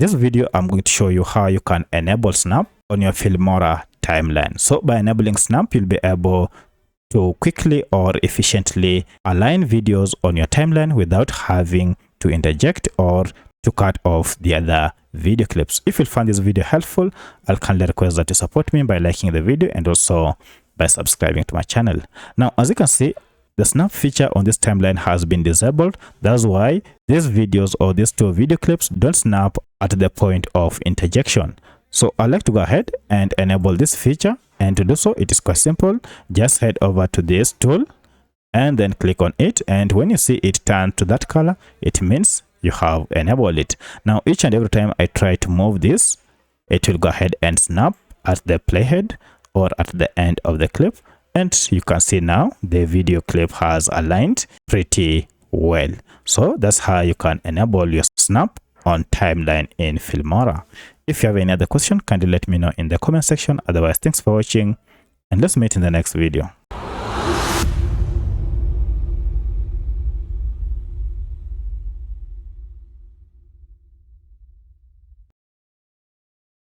this video, I'm going to show you how you can enable snap on your Filmora timeline. So by enabling snap, you'll be able to quickly or efficiently align videos on your timeline without having to interject or to cut off the other video clips. If you find this video helpful, I'll kindly request that you support me by liking the video and also by subscribing to my channel. Now, as you can see, the snap feature on this timeline has been disabled. That's why these videos or these two video clips don't snap at the point of interjection. So I'd like to go ahead and enable this feature, and to do so, it is quite simple. Just head over to this tool and then click on it, and when you see it turn to that color, it means you have enabled it. Now, each and every time I try to move this, it will go ahead and snap at the playhead or at the end of the clip, and you can see now the video clip has aligned pretty well. So that's how you can enable your snap on timeline in Filmora. If you have any other question, kindly let me know in the comment section. Otherwise, thanks for watching, and let's meet in the next video.